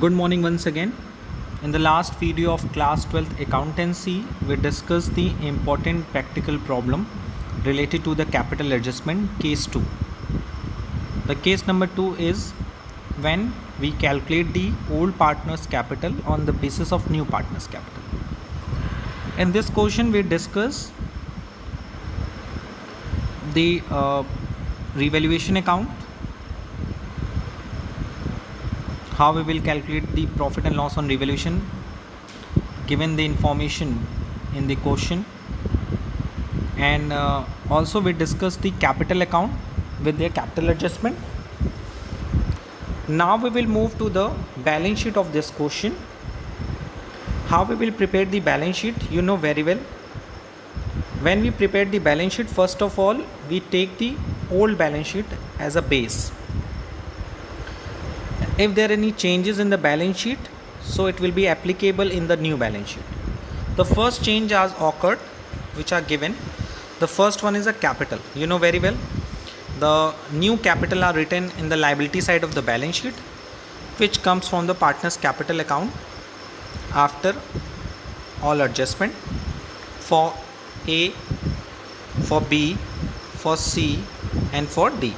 Good morning once again. In the last video of class 12th accountancy, we discussed the important practical problem related to the capital adjustment case 2. The case number 2 is when we calculate the old partner's capital on the basis of new partner's capital. In this question, we discuss the revaluation account, how we will calculate the profit and loss on revaluation given the information in the question, and also we discuss the capital account with their capital adjustment. Now we will move to the balance sheet of this question. How we will prepare the balance sheet, you know very well. When we prepare the balance sheet, first of all we take the old balance sheet as a base. If there are any changes in the balance sheet, so it will be applicable in the new balance sheet. The first change has occurred, which are given. The first one is a capital. You know very well, the new capital are written in the liability side of the balance sheet, which comes from the partner's capital account after all adjustment for A, for B, for C and for D.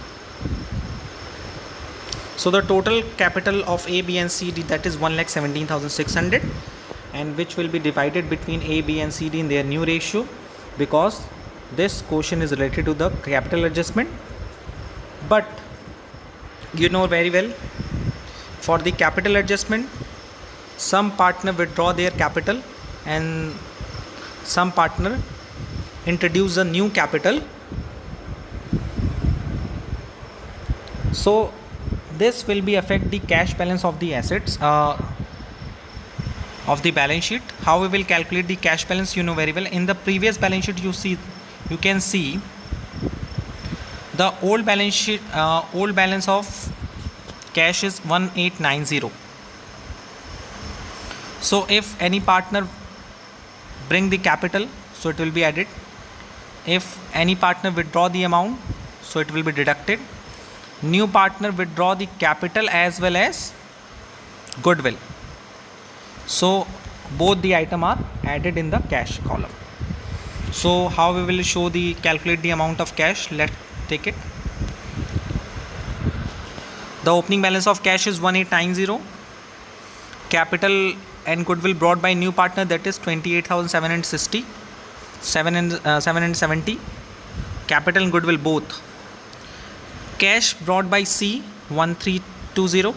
So the total capital of A, B and C, D, that is 1,17,600, and which will be divided between A, B and C, D in their new ratio, because this question is related to the capital adjustment. But you know very well, for the capital adjustment, some partner withdraw their capital and some partner introduce a new capital. So this will be affect the cash balance of the assets of the balance sheet. How we will calculate the cash balance, you know very well. In the previous balance sheet, you can see the old balance sheet, old balance of cash is 1890. So if any partner bring the capital, so it will be added. If any partner withdraw the amount, so it will be deducted. New partner withdraw the capital as well as goodwill, so both the item are added in the cash column. So how we will show the calculate the amount of cash? Let's take it. The opening balance of cash is 1890. Capital and goodwill brought by new partner, that is 28,770. Capital and goodwill both. Cash brought by C 1320,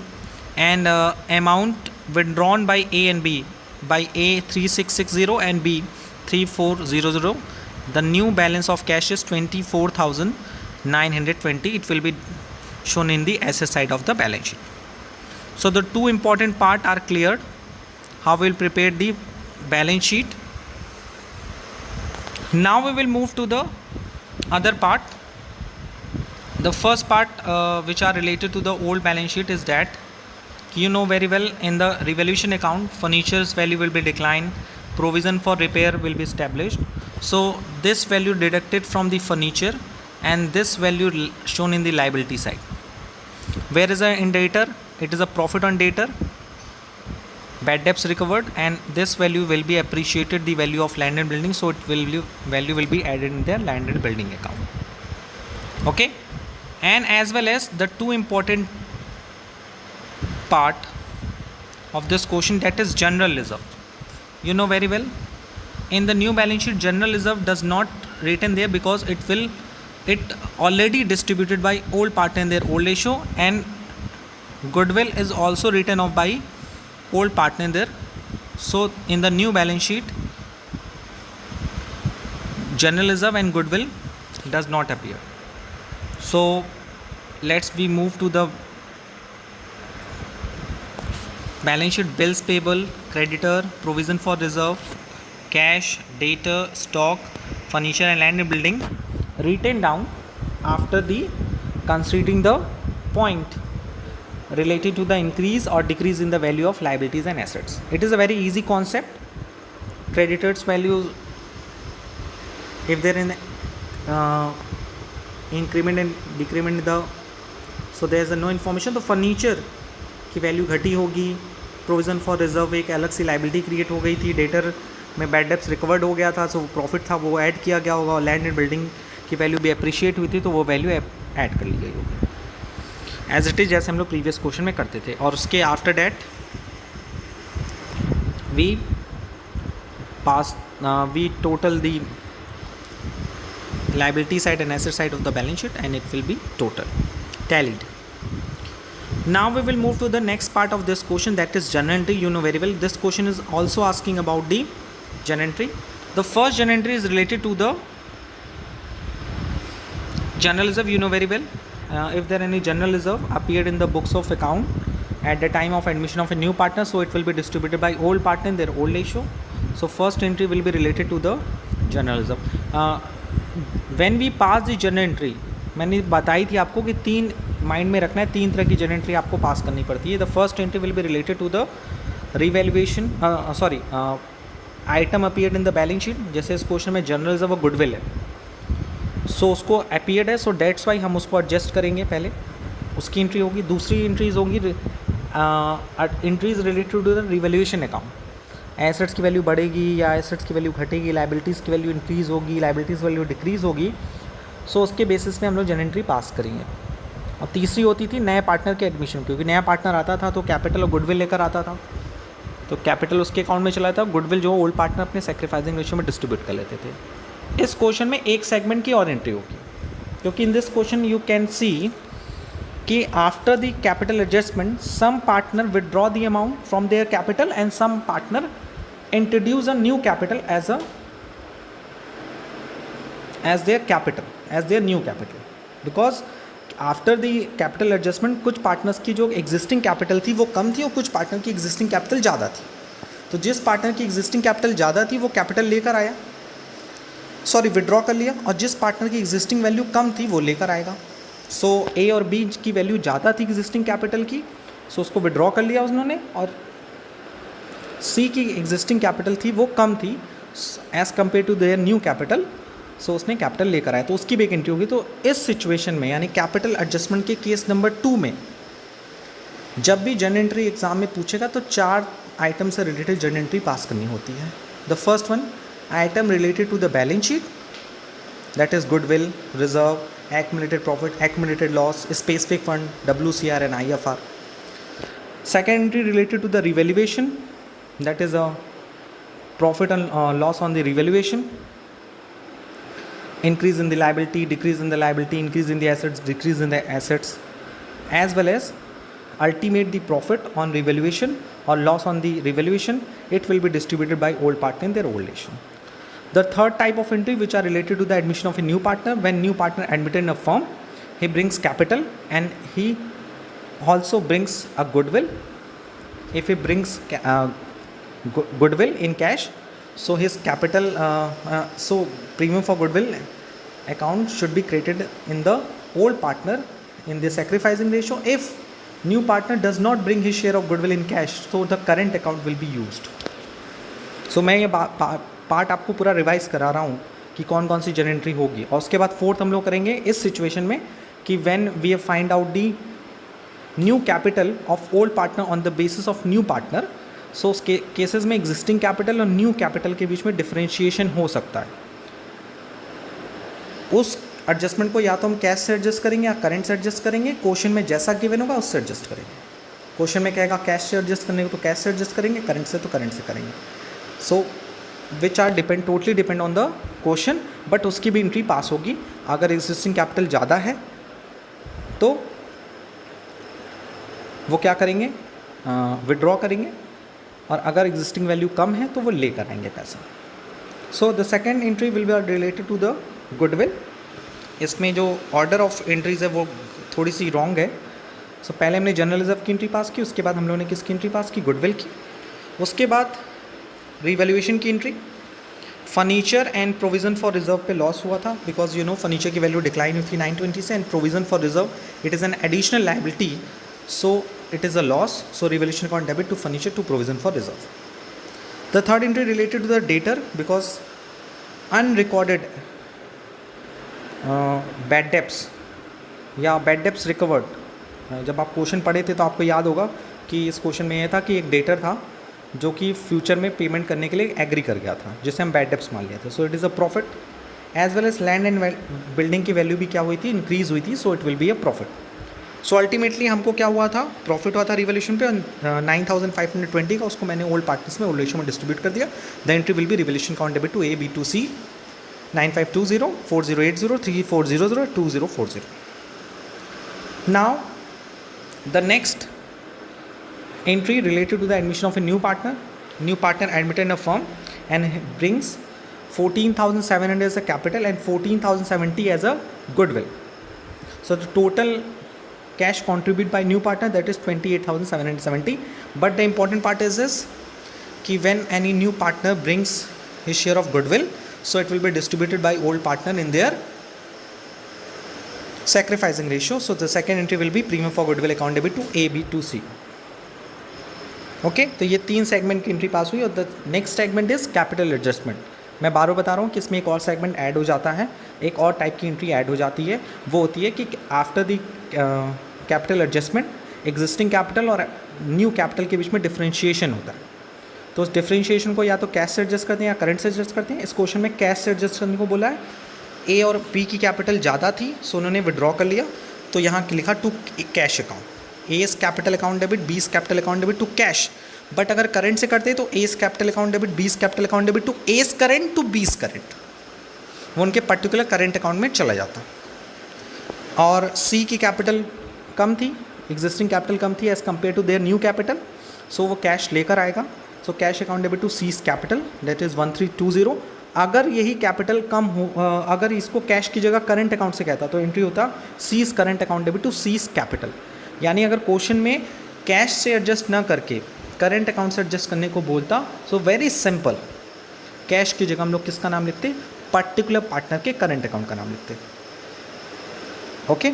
and amount withdrawn by A and B, by A 3660 and B 3400. The new balance of cash is 24,920. It will be shown in the asset side of the balance sheet. So the two important part are cleared. How we will prepare the balance sheet. Now we will move to the other part. The first part which are related to the old balance sheet is that you know very well, in the revaluation account, furniture's value will be declined, provision for repair will be established. So this value deducted from the furniture and this value shown in the liability side. Where is in debtor? It is a profit on debtor, bad debts recovered, and this value will be appreciated the value of land and building, so it will value will be added in their land and building account. Okay. And as well as the two important part of this question, that is general reserve. You know very well, in the new balance sheet, general reserve does not written there because it already distributed by old partner in their old ratio, and goodwill is also written off by old partner there. So in the new balance sheet, general reserve and goodwill does not appear. So let's move to the balance sheet. Bills payable, creditor, provision for reserve, cash, debtor, stock, furniture and land and building written down after the considering the point related to the increase or decrease in the value of liabilities and assets. It is a very easy concept. Creditors value, if there is increment and decrement the, so there is no information. तो furniture की value घटी होगी, provision for reserve एक अलग सी liability create हो गई थी, debtor में बैड डेप्स रिकवर्ड हो गया था, सो प्रॉफिट था वो ऐड किया गया होगा, और लैंड एंड बिल्डिंग की वैल्यू भी अप्रिशिएट हुई थी तो वो वैल्यू ऐड कर ली गई होगी एज इट इज़, जैसे हम लोग प्रीवियस क्वेश्चन में करते थे। और उसके after that we total the liability side and asset side of the balance sheet and it will be total tallied. Now we will move to the next part of this question, that is journal entry. You know very well this question is also asking about the journal entry. The first journal entry is related to the journal reserve. You know very well, if there any journal reserve appeared in the books of account at the time of admission of a new partner, so it will be distributed by old partner in their old ratio. So first entry will be related to the journal reserve. When we pass the journal entry, मैंने बताई थी आपको कि तीन mind में रखना है, तीन तरह की जर्नल एंट्री आपको पास करनी पड़ती है. The first entry will be related to the revaluation, sorry item appeared in the balance sheet. जैसे इस क्वेश्चन में जर्नल रिजर्व और गुडविल है, सो उसको अपीयर्ड है, सो डेट्स वाई हम उसको एडजस्ट करेंगे, पहले उसकी एंट्री होगी. दूसरी एंट्रीज होगी entries related to the revaluation account. Assets की वैल्यू बढ़ेगी या एसेट्स की वैल्यू घटेगी, लाइबिलिटीज़ की वैल्यू इंक्रीज़ होगी, लाइबिलिटीज़ वैल्यू डिक्रीज़ होगी, सो उसके बेसिस पे हम लोग जनरल एंट्री पास करेंगे. और तीसरी होती थी नए पार्टनर के एडमिशन, क्योंकि नया पार्टनर आता था तो कैपिटल और गुडविल लेकर आता था, तो कैपिटल उसके अकाउंट में चला था, गुडविल जो ओल्ड पार्टनर अपने सैक्रिफाइसिंग रेशियो में डिस्ट्रीब्यूट कर लेते थे. इस क्वेश्चन में एक सेगमेंट की और एंट्री होगी, क्योंकि in this question you can see कि after the capital adjustment some partner withdraw the amount from their capital and some partner introduce a new capital as their new capital, because after the capital adjustment कुछ partners की जो existing capital थी वो कम थी और कुछ partner की एग्जिस्टिंग कैपिटल ज़्यादा थी. तो जिस पार्टनर की एग्जिस्टिंग कैपिटल ज़्यादा थी वो कैपिटल लेकर आया, विड्रॉ कर लिया, और जिस पार्टनर की एग्जिस्टिंग वैल्यू कम थी वो लेकर आएगा. सो ए और बी की वैल्यू ज़्यादा थी एग्जिस्टिंग कैपिटल की, सो उसको विड्रॉ कर लिया उन्होंने, और सी की एग्जिस्टिंग कैपिटल थी वो कम थी as compare to their new capital, so उसने कैपिटल लेकर आया, तो उसकी भी एक एंट्री होगी. तो इस सिचुएशन में यानी कैपिटल एडजस्टमेंट के केस नंबर 2 में जब भी जनरल एंट्री एग्जाम में पूछेगा तो 4 आइटम से रिलेटेड जनरल एंट्री पास करनी होती है. The first one, item related to the balance sheet, that is goodwill, reserve, accumulated profit, accumulated loss, specific fund, WCR and IFR. Second entry related to the revaluation, that is a profit and loss on the revaluation, increase in the liability, decrease in the liability, increase in the assets, decrease in the assets, as well as ultimate the profit on revaluation or loss on the revaluation. It will be distributed by old partner in their old ratio. The third type of entry which are related to the admission of a new partner, when new partner admitted in a firm, he brings capital and he also brings a goodwill. If he brings goodwill in cash, so his capital, so premium for goodwill account should be created in the old partner in the sacrificing ratio. If new partner does not bring his share of goodwill in cash, so the current account will be used. So मैं ये part आपको पूरा revise करा रहा हूँ कि कौन कौन सी जनरल एंट्री होगी. और उसके बाद फोर्थ हम लोग करेंगे इस सिचुएशन में कि when we find out the new capital of old partner on the basis of new partner, so उस केसेस में एग्जिस्टिंग कैपिटल और न्यू कैपिटल के बीच में डिफरेंशिएशन हो सकता है. उस एडजस्टमेंट को या तो हम कैश से एडजस्ट करेंगे या करंट से एडजस्ट करेंगे. क्वेश्चन में जैसा गिवन होगा उससे एडजस्ट करेंगे. क्वेश्चन में कहेगा कैश से एडजस्ट करने को तो कैश से एडजस्ट करेंगे, करंट से तो करंट से करेंगे. So which are totally depend on the question, but उसकी भी एंट्री पास होगी. अगर एग्जिस्टिंग कैपिटल ज़्यादा है तो वो क्या करेंगे, विड्रॉ करेंगे, और अगर एग्जिस्टिंग वैल्यू कम है तो वो लेकर आएंगे पैसा. So the second entry will be related to the goodwill. इसमें जो ऑर्डर ऑफ एंट्रीज है वो थोड़ी सी रॉन्ग है. सो पहले हमने जनरल रिजर्व की एंट्री पास की, उसके बाद हम लोगों ने किसकी एंट्री पास की, गुडविल की. उसके बाद रिवैल्यूएशन की entry. Furniture and provision for reserve पे लॉस हुआ था, बिकॉज यू नो फर्नीचर की वैल्यू डिक्लाइन हुई थी 920 से, and provision for reserve it is an additional liability, so it is a loss, so revaluation account debit to furniture to provision for reserve. The third entry related to the debtor, because unrecorded bad debts या bad debts recovered, जब आप question पढ़े थे तो आपको याद होगा कि इस क्वेश्चन में ये था कि एक डेटर था जो कि फ्यूचर में पेमेंट करने के लिए एग्री कर गया था, जिसे हम बैड डेब्ट्स मान लिया था। So it is a profit. As well as land and building की वैल्यू भी क्या हुई थी, इंक्रीज हुई थी, so it will be a profit. So ultimately हमको क्या हुआ था, प्रॉफिट हुआ था रिवोल्यूशन पे 9520 का, उसको मैंने ओल्ड पार्टनर्स में ओल्ड रेशियो में डिस्ट्रीब्यूट कर दिया। The entry will be revolution account debit to A B to C 9520 4080 3400 2040। Now the next entry related to the admission of a new partner. New partner admitted in a firm and brings 14,700 as a capital and 14,070 as a goodwill. So the total cash contributed by new partner, that is 28,770. But the important part is this, कि when any new partner brings his share of goodwill, so it will be distributed by old partner in their sacrificing ratio. So the second entry will be premium for goodwill account debit to A, B to C. Okay तो ये 3 segment की entry पास हुई। और the next segment is capital adjustment. मैं बार बता रहा हूँ कि इसमें एक और सेगमेंट ऐड हो जाता है, एक और टाइप की एंट्री ऐड हो जाती है। वो होती है कि after the capital adjustment existing capital और न्यू कैपिटल के बीच में डिफ्रेंशिएशन होता है। तो उस डिफ्रेंशिएशन को या तो कैश से एडजस्ट करते हैं या करंट से एडजस्ट करते हैं। इस क्वेश्चन में कैश से एडजस्ट करने को बोला है। ए और बी की कैपिटल ज़्यादा थी, सो उन्होंने विड्रॉ कर लिया, तो यहाँ लिखा to cash account. A's capital account debit, B's capital account debit to cash. But अगर करंट से करते तो A's capital account debit, B's capital account debit to A's current to B's current, वो उनके पर्टिकुलर करंट अकाउंट में चला जाता। और सी की कैपिटल कम थी, एग्जिस्टिंग कैपिटल कम थी as compare to their new capital, so वो कैश लेकर आएगा। So cash account debit to C's capital, that is 1320। अगर यही कैपिटल कम हो, अगर इसको कैश की जगह करंट अकाउंट से कहता तो एंट्री होता C's current account debit to C's capital. यानी अगर क्वेश्चन में कैश से एडजस्ट ना करके करंट अकाउंट से एडजस्ट करने को बोलता, सो वेरी सिंपल, कैश की जगह हम लोग किसका नाम लिखते, पर्टिकुलर पार्टनर के करंट अकाउंट का नाम लिखते। ओके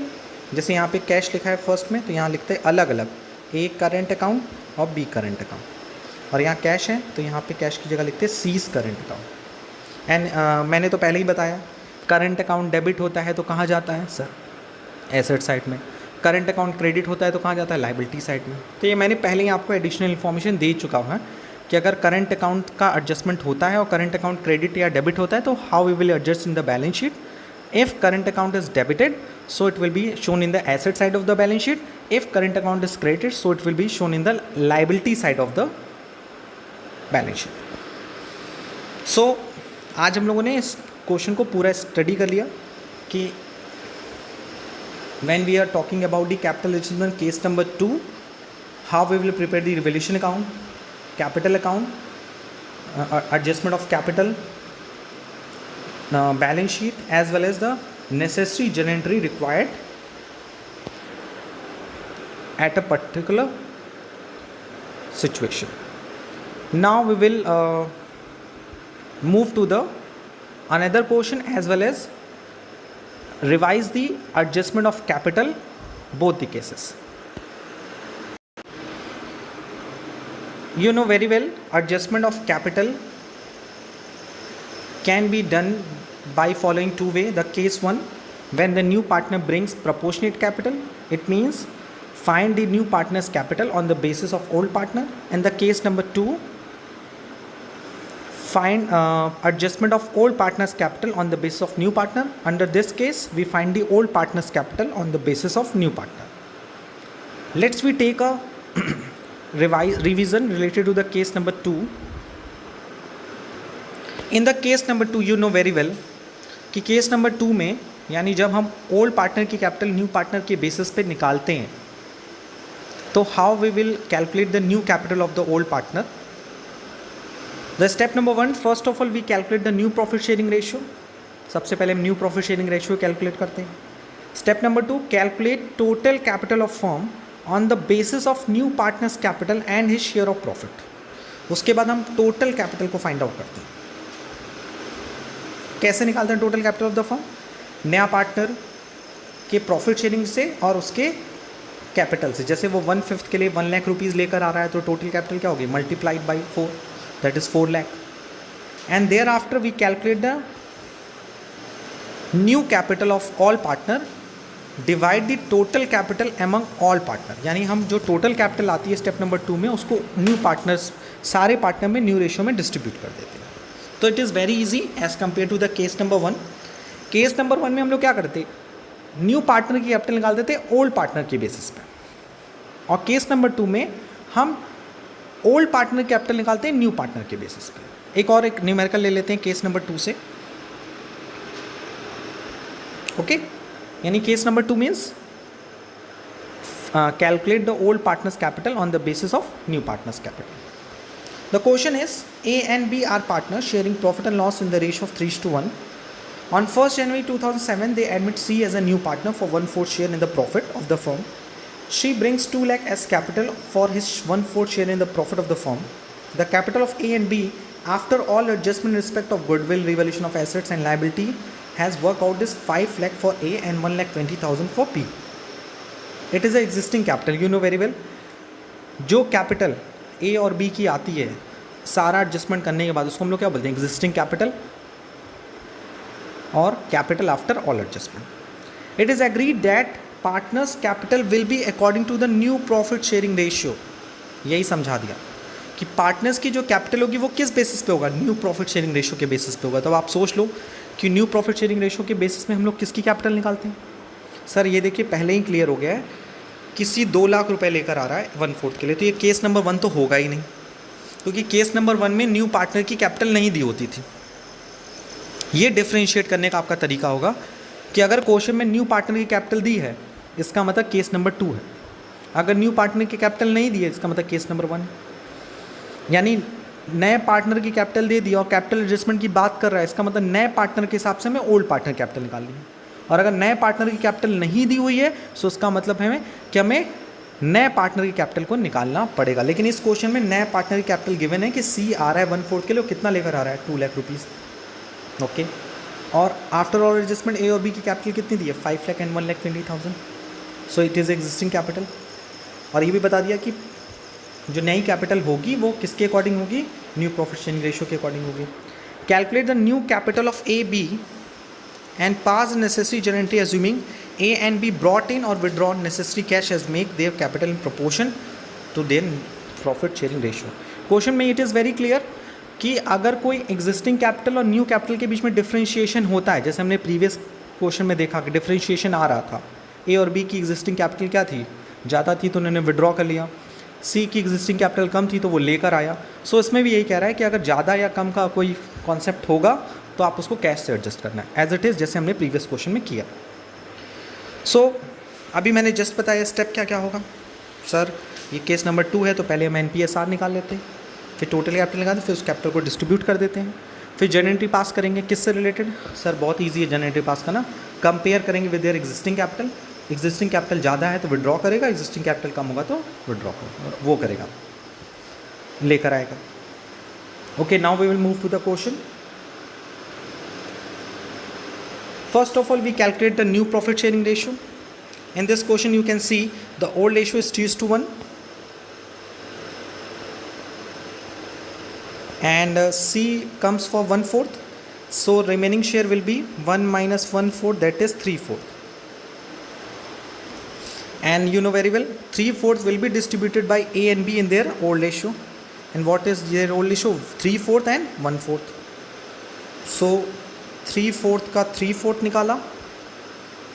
जैसे यहाँ पे कैश लिखा है फर्स्ट में, तो यहाँ लिखते हैं अलग अलग, ए करंट अकाउंट और बी करंट अकाउंट। और यहाँ कैश है तो यहाँ पे कैश की जगह लिखते हैं सीज करंट अकाउंट। एंड मैंने तो पहले ही बताया, करंट अकाउंट डेबिट होता है तो कहाँ जाता है सर, एसेट साइड में। करंट अकाउंट क्रेडिट होता है तो कहाँ जाता है, लाइबिलिटी साइड में। तो ये मैंने पहले ही आपको एडिशनल इन्फॉर्मेशन दे चुका हूँ कि अगर करंट अकाउंट का एडजस्टमेंट होता है और करंट अकाउंट क्रेडिट या डेबिट होता है तो how we will adjust in the balance sheet. If current account is debited, so it will be shown in the asset side of the balance sheet. If current account is credited, so it will be shown in the liability side of the balance sheet. So आज हम लोगों ने इस question को पूरा study कर लिया कि when we are talking about the capital adjustment case number 2, how we will prepare the revaluation account, capital account, adjustment of capital, balance sheet, as well as the necessary journal entry required at a particular situation. Now we will move to the another portion as well as revise the adjustment of capital, both the cases. You know very well, adjustment of capital can be done by following two way. The case 1, when the new partner brings proportionate capital, it means find the new partner's capital on the basis of old partner. And the case number 2, find adjustment of old partner's capital on the basis of new partner. Under this case, we find the old partner's capital on the basis of new partner. Let's we take a revision related to the case number 2. In the case number 2, you know very well कि case number 2 में, यानी जब हम old partner की capital new partner के basis पे निकालते हैं, तो how we will calculate the new capital of the old partner. The step number 1, first of all we calculate the new profit sharing ratio. सबसे पहले हम new profit sharing ratio calculate करते हैं। Step number 2, calculate total capital of firm on the basis of new partners capital and his share of profit. उसके बाद हम total capital को find out करते हैं। कैसे निकालते हैं total capital of the firm, नया पार्टनर के प्रॉफिट शेयरिंग से और उसके कैपिटल से। जैसे वो 1/5 के लिए 1 लाख रुपीज़ लेकर आ रहा है तो टोटल कैपिटल क्या होगी, multiplied by 4, that is 4 lakh. And thereafter we calculate the new capital of all partner divide the total capital among all partner, यानी हम जो टोटल कैपिटल आती है स्टेप नंबर 2 में उसको न्यू पार्टनर्स, सारे पार्टनर में न्यू रेशियो में डिस्ट्रीब्यूट कर देते हैं. तो it is very easy as compare to the case number 1. Case number 1 में हम लोग क्या करते, न्यू पार्टनर की कैपिटल निकाल देते ओल्ड पार्टनर के बेसिस पे, और केस नंबर 2 में हम ओल्ड पार्टनर कैपिटल निकालते हैं न्यू पार्टनर के बेसिस पे. एक न्यूमेरिकल ले लेते हैं केस नंबर 2 से. ओके, यानी case number 2 means calculate the old partner's capital on the basis of new partner's capital. The question is, A and B are partners sharing profit and loss in the ratio of 3:1. On 1st January 2007, they admit C as a new partner for 1/4 share in the profit of the firm. She brings 2 lakh as capital for his 1/4 share in the profit of the firm. The capital of A and B, after all adjustment in respect of goodwill, revaluation of assets and liability, has worked out is 5 lakh for A and 1,20,000 for P. It is a existing capital. You know very well. जो capital A और B की आती है सारा adjustment करने के बाद उसको हम लोग क्या बोलते हैं, एग्जिस्टिंग कैपिटल और capital after all adjustment. It is agreed that partners capital will be according to the new profit sharing ratio. यही समझा दिया कि पार्टनर्स की जो कैपिटल होगी वो किस बेसिस पे होगा, न्यू प्रॉफिट शेयरिंग रेशियो के बेसिस पे होगा. तो आप सोच लो कि न्यू प्रॉफिट शेयरिंग रेशियो के बेसिस में हम लोग किसकी कैपिटल निकालते हैं. सर ये देखिए पहले ही क्लियर हो गया है, किसी 2 लाख रुपए लेकर आ रहा है 1/4 के लिए, तो ये केस नंबर 1 तो होगा ही नहीं, क्योंकि केस नंबर 1 में न्यू पार्टनर की कैपिटल नहीं दी होती थी. ये डिफ्रेंशिएट करने का आपका तरीका होगा कि अगर क्वेश्चन में न्यू पार्टनर की कैपिटल दी है इसका मतलब केस नंबर 2 है, अगर न्यू पार्टनर की कैपिटल नहीं दी है इसका मतलब केस नंबर 1 है. यानी नए पार्टनर की कैपिटल दे दी और कैपिटल एडजस्टमेंट की बात कर रहा है, इसका मतलब नए पार्टनर के हिसाब से हमें ओल्ड पार्टनर कैपिटल निकालनी है. और अगर नए पार्टनर की कैपिटल नहीं दी हुई है तो उसका मतलब है कि हमें नए पार्टनर की कैपिटल को निकालना पड़ेगा. लेकिन इस क्वेश्चन में नए पार्टनर की कैपिटल गिवन है कि सी आ रहा है 1/4 के लिए, कितना लेकर आ रहा है 2 लाख रुपीज़. ओके, और आफ्टर ऑल एडजस्टमेंट ए और बी की कैपिटल कितनी दी है 5 lakh and 1,20,000. So it is existing capital. और ये भी बता दिया कि जो नई कैपिटल होगी वो किसके अकॉर्डिंग होगी, न्यू प्रॉफिट शेयरिंग रेशियो के अकॉर्डिंग होगी. Calculate the new capital of A B and pass the necessary journal entry assuming A and B brought in or withdrawn necessary cash as make their capital in proportion to their profit sharing ratio. Question में it is very clear कि अगर कोई existing capital और new capital के बीच में differentiation होता है, जैसे हमने प्रीवियस क्वेश्चन में देखा कि डिफ्रेंशिएशन आ रहा था, ए और बी की एग्जिस्टिंग कैपिटल क्या थी, ज़्यादा थी तो उन्होंने विड्रॉ कर लिया, सी की एग्जिस्टिंग कैपिटल कम थी तो वो लेकर आया. सो इसमें भी यही कह रहा है कि अगर ज़्यादा या कम का कोई कॉन्सेप्ट होगा तो आप उसको कैश से एडजस्ट करना है एज इट इज़, जैसे हमने प्रीवियस क्वेश्चन में किया. सो अभी मैंने जस्ट बताया स्टेप क्या क्या होगा. सर ये केस नंबर 2 है तो पहले हम NPSR निकाल लेते हैं, फिर टोटल कैपिटल निकालते हैं, फिर उस कैपिटल को डिस्ट्रीब्यूट कर देते हैं, फिर जर्नल एंट्री पास करेंगे. किससे रिलेटेड, सर बहुत ईजी है जर्नल एंट्री पास करना. कंपेयर करेंगे with their existing capital. Existing capital ज़्यादा है तो विड्रॉ करेगा, एग्जिस्टिंग कैपिटल कम होगा तो विड्रॉ वो करेगा, लेकर आएगा. Okay, now we will move to the question. First of all, we calculate the new profit sharing ratio. In this question, you can see the old ratio is 3:1, and C comes for 1/4. So remaining share will be 1 minus 1/4, that is 3/4. And you know very well, 3/4 will be distributed by A and B in their old ratio. And what is their old ratio? 3/4 and 1/4. So 3/4 का 3/4 निकाला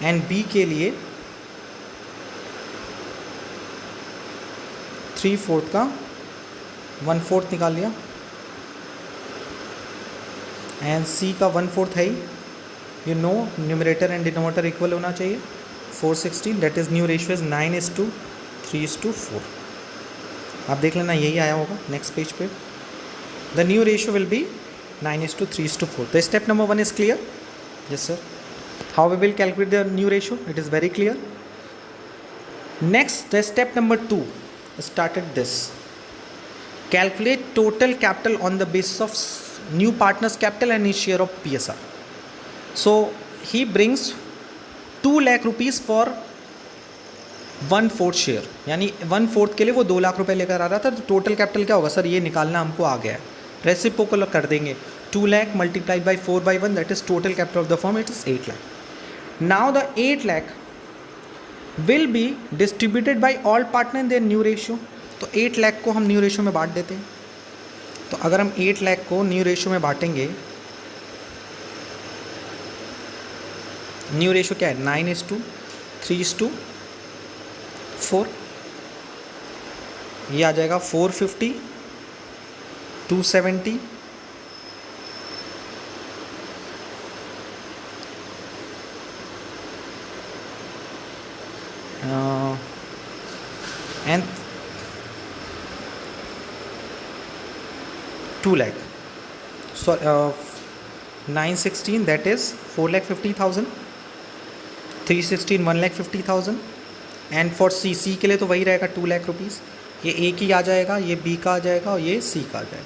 and B के लिए 3/4 का 1/4 निकाल लिया and सी का 1/4 है ही. You know numerator and denominator equal होना चाहिए. 460, that is new ratio is 9:3:4. आप देख लेना यही आया होगा नेक्स्ट पेज पे. The new ratio will be 9:3:4. The step number 1 is clear? Yes sir. How we will calculate the new ratio? It is very clear. Next, the step number 2 started this. Calculate total capital on the basis of new partner's capital and his share of PSR. So he brings 2 lakh rupees for 1/4 share, यानी 1/4 के लिए वो 2 लाख रुपए लेकर आ रहा था. तो total capital क्या होगा सर, ये निकालना हमको आ गया है. रेसिप्रोकल कर देंगे, 2 lakh multiplied by 4/1, that is total capital of the firm, it is 8 lakh. Now the 8 lakh will be distributed by all partner in their new ratio. तो 8 लाख को हम न्यू रेशियो में बांट देते हैं। तो अगर हम 8 लाख को न्यू रेशियो में बांटेंगे, न्यू रेशियो क्या है 9:3:4, ये आ जाएगा 450, 270 and 2 lakh. So 916 that is 4,50,000, 316 1,50,000 and for सी के लिए तो वही रहेगा 2 लाख रुपीज़। ये ए की आ जाएगा, ये बी का आ जाएगा और ये सी का आ जाएगा।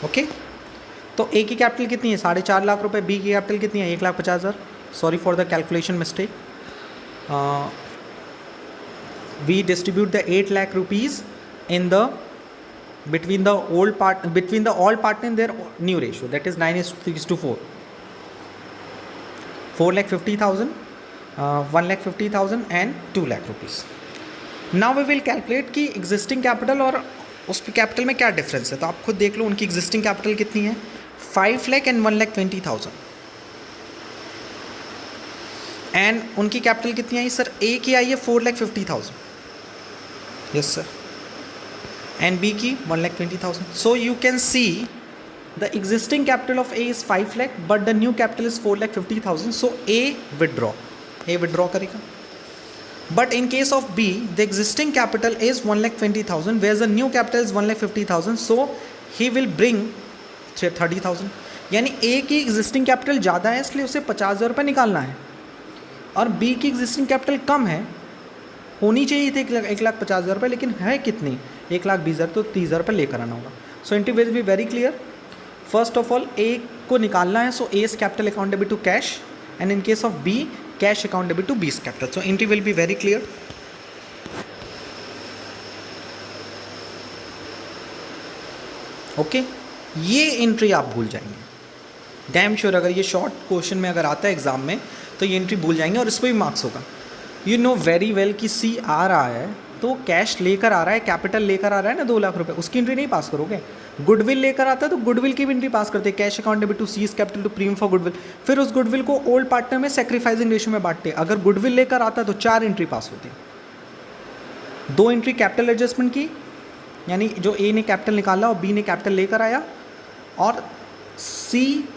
ओके तो ए की कैपिटल कितनी है 4.5 लाख रुपए, बी की कैपिटल कितनी है 1,50,000। Sorry for the calculation mistake. We distribute the 8 lakh rupees in the between the all partner in their new ratio, that is 9:3:4, 4,50,000, 1,50,000 and 2 lakh rupees. Now we will calculate कि existing capital और उस capital में क्या difference है। तो आप खुद देख लो उनकी existing capital कितनी है 5 lakh and 1,20,000 एंड उनकी कैपिटल कितनी आई सर, ए की आई है 4,50,000, यस सर, and B की 1,20,000. So you can see the existing capital of A is 5 lakh but the new capital is 4,50,000. So A withdraw करेगा. But in case of B, the existing capital is 1,20,000 whereas the new capital is 1,50,000. So he will bring 30,000. यानी A की existing capital ज़्यादा है इसलिए उसे 50,000 रुपये निकालना है और B की existing capital कम है, होनी चाहिए थी 1,50,000 रुपये, लेकिन है कितनी 1,20,000, तो 30,000 रुपये लेकर आना होगा। So entry will be very clear. First of all A को निकालना है, so A's capital account debit to cash and in case of B cash account debit to B's capital. So entry will be very clear. Okay ये एंट्री आप भूल जाएंगे damn sure. अगर ये शॉर्ट क्वेश्चन में अगर आता है एग्जाम में तो ये एंट्री भूल जाएंगे और इस पर भी मार्क्स होगा। यू नो वेरी वेल कि सी आ रहा है तो कैश लेकर आ रहा है, कैपिटल लेकर आ रहा है ना 2 लाख रुपए, उसकी एंट्री नहीं पास करोगे। गुडविल लेकर आता है तो गुडविल की भी एंट्री पास करते हैं, cash account debit to C's capital to premium for goodwill. फिर उस गुडविल को ओल्ड पार्टनर में सेक्रीफाइसिंग रेशियो में बांटते हैं। अगर गुडविल लेकर आता है तो 4 एंट्री पास होती है। 2 एंट्री कैपिटल एडजस्टमेंट की, यानी जो ए ने कैपिटल निकाला और बी ने कैपिटल लेकर आया, और सी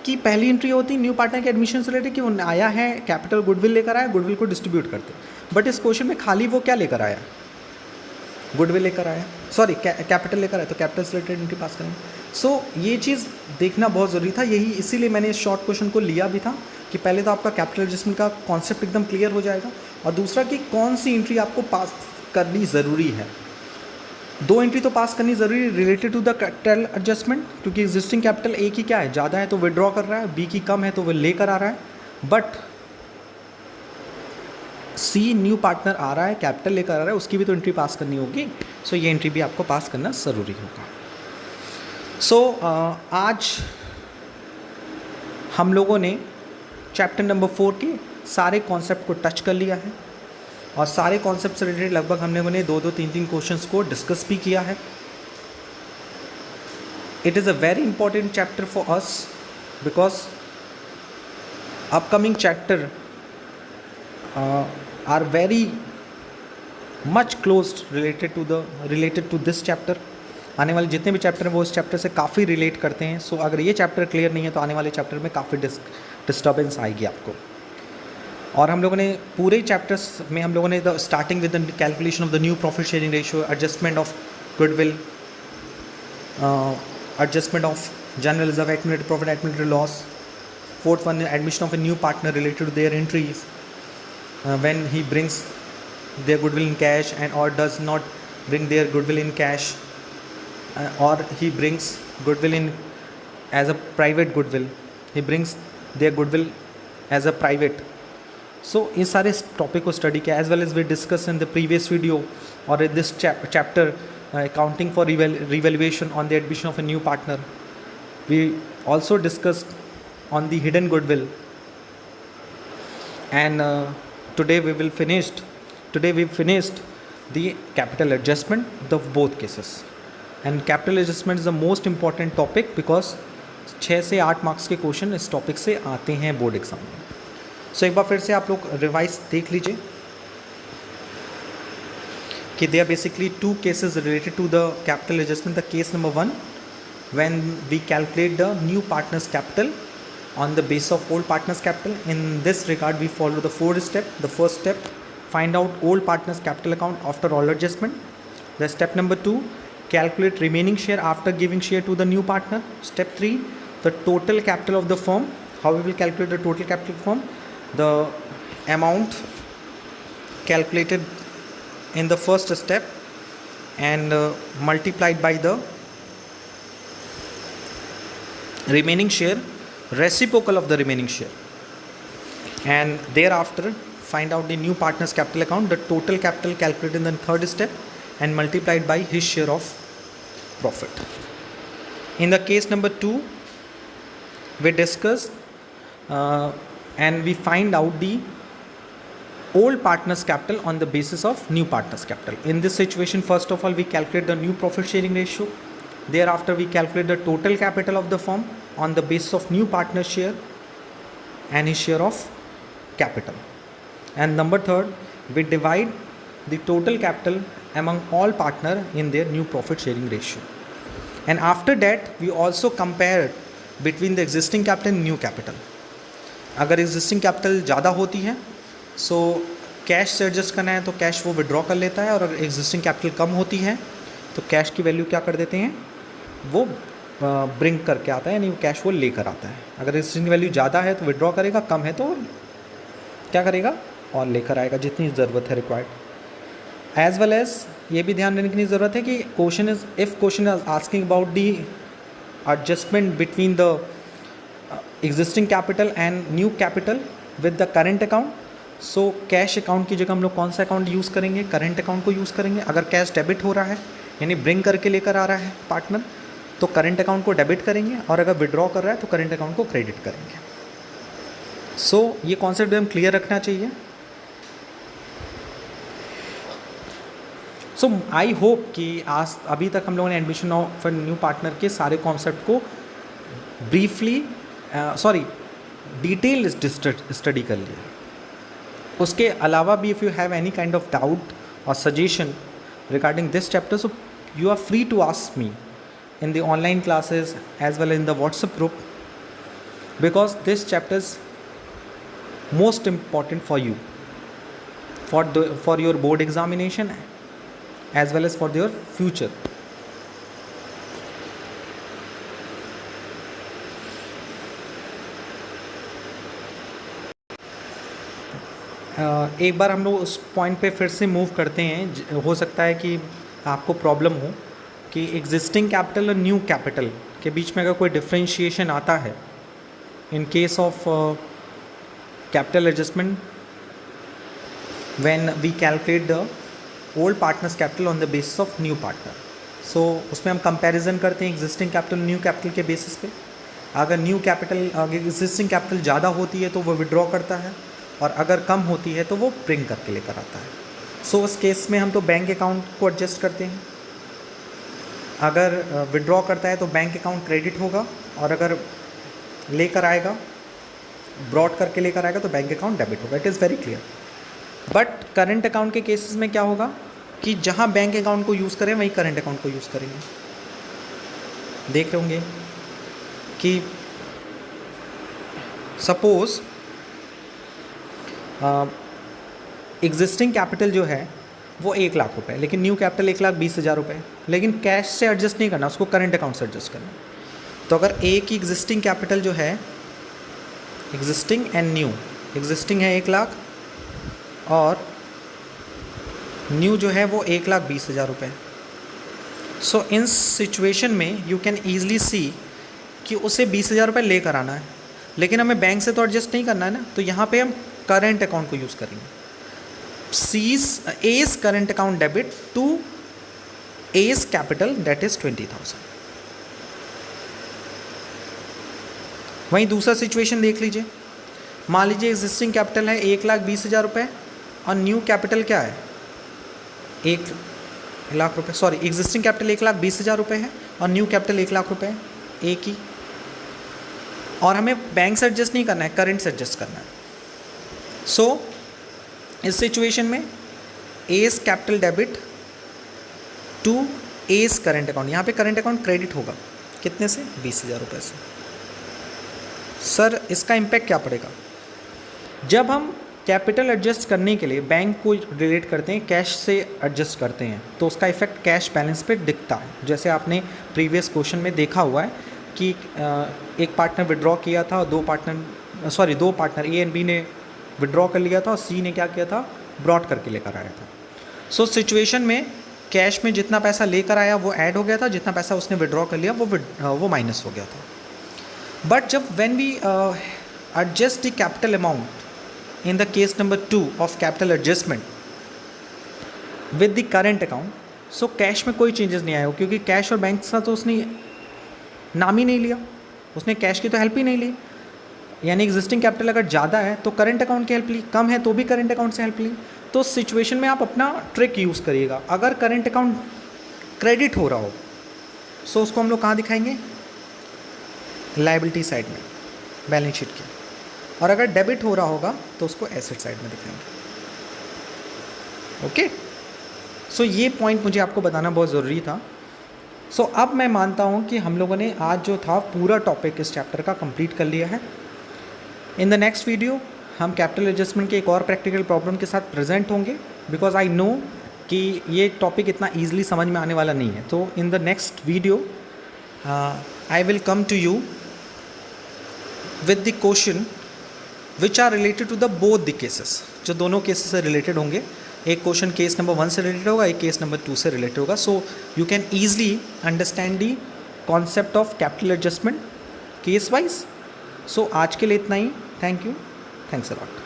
की पहली एंट्री होती न्यू पार्टनर के एडमिशन से रिलेटेड कि वो आया है कैपिटल गुडविल लेकर आया, गुडविल को डिस्ट्रीब्यूट करते। बट इस क्वेश्चन में खाली वो क्या लेकर आया, गुडविल लेकर आया, सॉरी कैपिटल लेकर आया, तो कैपिटल से रिलेटेड एंट्री पास करेंगे। सो ये चीज़ देखना बहुत ज़रूरी था, यही इसीलिए मैंने इस शॉर्ट क्वेश्चन को लिया भी था कि पहले तो आपका कैपिटल एडजस्टमेंट का कॉन्सेप्ट एकदम क्लियर हो जाएगा और दूसरा कि कौन सी एंट्री आपको पास करनी ज़रूरी है। 2 एंट्री तो पास करनी ज़रूरी related to the capital adjustment, क्योंकि एग्जिस्टिंग कैपिटल ए की क्या है ज़्यादा है तो विड्रॉ कर रहा है, बी की कम है तो वो लेकर आ रहा है, बट सी न्यू पार्टनर आ रहा है कैपिटल लेकर आ रहा है, उसकी भी तो एंट्री पास करनी होगी। सो ये एंट्री भी आपको पास करना ज़रूरी होगा। सो आज हम लोगों ने चैप्टर नंबर 4 के सारे कॉन्सेप्ट को टच कर लिया है और सारे कॉन्सेप्ट से रिलेटेड लगभग हम लोगों ने 2-2, 3-3 क्वेश्चंस को डिस्कस भी किया है। It is a very important chapter for us because upcoming chapter are very much close related to this chapter. आने वाले जितने भी चैप्टर हैं वो इस चैप्टर से काफ़ी रिलेट करते हैं। सो अगर ये चैप्टर क्लियर नहीं है तो आने वाले चैप्टर में काफ़ी डिस्टर्बेंस आएगी आपको। और हम लोगों ने पूरे चैप्टर्स में हम लोगों ने the starting with the calculation of the new profit sharing ratio, adjustment of goodwill, adjustment of general reserve, accumulated profit, accumulated loss, fourth one admission of a new partner related to their entries when he brings their goodwill in cash and or does not bring their goodwill in cash, or he brings goodwill in as a private goodwill, he brings their goodwill as a private. So इस सारे topic को study किया as well as we discussed in the previous video or in this chapter accounting for revaluation on the admission of a new partner. We also discussed on the hidden goodwill and today we will finished today we finished the capital adjustment of both cases, and capital adjustment is the most important topic because 6 से 8 marks के question इस topic से आते हैं board exam में. सो एक बार फिर से आप लोग रिवाइज देख लीजिए कि they are basically two cases related to the capital adjustment. The case number 1, when we calculate the new partner's capital on the basis of old partner's capital. In this regard we follow the 4 step. The first step, find out old partner's capital account after all adjustment. The step number 2, calculate remaining share after giving share to the new partner. Step 3, the total capital of the firm. How we will calculate the total capital of firm? The amount calculated in the first step and multiplied by the remaining share, reciprocal of the remaining share, and thereafter find out the new partner's capital account, the total capital calculated in the third step and multiplied by his share of profit. In the case number 2, we discussed and we find out the old partner's capital on the basis of new partner's capital. In this situation, first of all we calculate the new profit sharing ratio. Thereafter we calculate the total capital of the firm on the basis of new partner share and his share of capital. And number 3, we divide the total capital among all partner in their new profit sharing ratio. And after that we also compare between the existing capital and new capital. अगर existing capital ज़्यादा होती है so cash से adjust करना है तो cash वो withdraw कर लेता है, और अगर एग्जिस्टिंग कैपिटल कम होती है तो कैश की वैल्यू क्या कर देते हैं, वो ब्रिंग करके आता है, यानी वो कैश वो लेकर आता है. अगर एग्जिस्टिंग वैल्यू ज़्यादा है तो विड्रॉ करेगा, कम है तो क्या करेगा और लेकर आएगा जितनी ज़रूरत है रिक्वायर्ड. एज वेल एज ये भी ध्यान देने की ज़रूरत है कि question is if question is asking about the adjustment between the existing capital and new capital with the current account. So cash account की जगह हम लोग कौन सा अकाउंट यूज़ करेंगे, करेंट अकाउंट को यूज़ करेंगे. अगर कैश डेबिट हो रहा है यानी ब्रिंग करके लेकर आ रहा है पार्टनर तो करेंट अकाउंट को डेबिट करेंगे, और अगर विड्रॉ कर रहा है तो करेंट अकाउंट को क्रेडिट करेंगे. सो ये कॉन्सेप्ट हम क्लियर रखना चाहिए. सो आई होप कि आज अभी तक हम लोगों ने एडमिशन ऑफ न्यू पार्टनर के सारे कॉन्सेप्ट को ब्रीफली डिटेल स्टडी कर लिया. उसके अलावा भी if you have any kind of doubt और suggestion regarding this chapter, so you are free to ask me in the online classes as well as in the WhatsApp group, because this chapter is most important for you for your board examination as well as for your future. एक बार हम लोग उस point पे फिर से move करते हैं. हो सकता है कि आपको प्रॉब्लम हो कि एग्जिस्टिंग कैपिटल और न्यू कैपिटल के बीच में अगर कोई डिफ्रेंशिएशन आता है in case of capital adjustment when we calculate the old partners capital on the basis of new partner. So उसमें हम कंपैरिजन करते हैं एग्जिस्टिंग कैपिटल न्यू कैपिटल के बेसिस पे. अगर न्यू कैपिटल एग्जिस्टिंग कैपिटल ज़्यादा होती है तो वो विड्रॉ करता है, और अगर कम होती है तो वो ब्रिंग करके लेकर आता है. सो उस केस में हम तो बैंक अकाउंट को एडजस्ट करते हैं. अगर विड्रॉ करता है तो बैंक अकाउंट क्रेडिट होगा, और अगर लेकर आएगा ब्रॉड करके लेकर आएगा तो बैंक अकाउंट डेबिट होगा. It is very clear. But current account के केसेस में क्या होगा कि जहाँ बैंक अकाउंट को यूज़ करें वहीं करंट अकाउंट को यूज़ करेंगे. देख रहे होंगे कि सपोज़ एग्जिस्टिंग कैपिटल जो है वो 1 लाख रुपए, लेकिन न्यू कैपिटल 1,20,000 रुपये, लेकिन कैश से एडजस्ट नहीं करना, उसको करंट अकाउंट से एडजस्ट करना. तो अगर एक ही एग्जिस्टिंग कैपिटल जो है एग्जिस्टिंग एंड न्यू, एग्जिस्टिंग है 1 लाख और न्यू जो है वो 1,20,000 रुपये. सो इन सिचुएशन में यू कैन ईजली सी कि उसे 20,000 रुपये लेकर आना है, लेकिन हमें बैंक से तो एडजस्ट नहीं करना है ना, तो यहाँ पे हम करंट अकाउंट को यूज़ करेंगे. A's current account debit to A's capital that is 20,000. वहीं दूसरा सिचुएशन देख लीजिए मान लीजिए एग्जिस्टिंग कैपिटल है 1,20,000 रुपये और न्यू कैपिटल क्या है 1,00,000 रुपये, सॉरी एग्जिस्टिंग कैपिटल 1,20,000 रुपये है और न्यू कैपिटल 1,00,000 रुपये है, एक ही। और हमें बैंक से एडजस्ट नहीं करना है, करंट से एडजस्ट करना है। सो इस सिचुएशन में A's capital debit to A's current account, यहाँ पे करंट अकाउंट क्रेडिट होगा कितने से 20,000 रुपये से। सर इसका इम्पैक्ट क्या पड़ेगा? जब हम कैपिटल एडजस्ट करने के लिए बैंक को रिलेट करते हैं, कैश से एडजस्ट करते हैं, तो उसका इफेक्ट कैश बैलेंस पे दिखता है। जैसे आपने प्रीवियस क्वेश्चन में देखा हुआ है कि एक पार्टनर विड्रॉ किया था, दो पार्टनर ए एंड बी ने विड्रॉ कर लिया था और सी ने क्या किया था, ब्रॉड करके लेकर आया था। सो सिचुएशन में कैश में जितना पैसा लेकर आया वो ऐड हो गया था, जितना पैसा उसने विड्रॉ कर लिया वो माइनस हो गया था। बट जब when we adjust the capital amount in the case number 2 of capital adjustment with the current account, so cash में कोई चेंजेस नहीं आया, क्योंकि कैश और बैंक का तो उसने नाम ही नहीं लिया, उसने कैश की तो हेल्प ही नहीं ली। यानी एग्जिस्टिंग कैपिटल अगर ज़्यादा है तो करंट अकाउंट की हेल्प ली, कम है तो भी करंट अकाउंट से हेल्प ली। तो उस सिचुएशन में आप अपना ट्रिक यूज़ करिएगा। अगर करंट अकाउंट क्रेडिट हो रहा हो सो उसको हम लोग कहाँ दिखाएंगे, लायबिलिटी साइड में, बैलेंस शीट की। और अगर डेबिट हो रहा होगा तो उसको एसेट साइड में दिखाएंगे। ओके, सो ये पॉइंट मुझे आपको बताना बहुत ज़रूरी था। सो अब मैं मानता हूँ कि हम लोगों ने आज जो था पूरा टॉपिक इस चैप्टर का कंप्लीट कर लिया है। इन द नेक्स्ट वीडियो हम कैपिटल एडजस्टमेंट के एक और प्रैक्टिकल प्रॉब्लम के साथ प्रेजेंट होंगे, बिकॉज आई नो कि ये टॉपिक इतना ईजिली समझ में आने वाला नहीं है। तो in the next video I will come to you with the question which are related to the both the cases, जो दोनों केसेस से रिलेटेड होंगे। एक क्वेश्चन केस नंबर 1 से रिलेटेड होगा, एक केस नंबर 2 से रिलेटेड होगा। So you can easily understand the concept of capital adjustment case wise. सो आज के लिए इतना ही। Thank you, thanks a lot.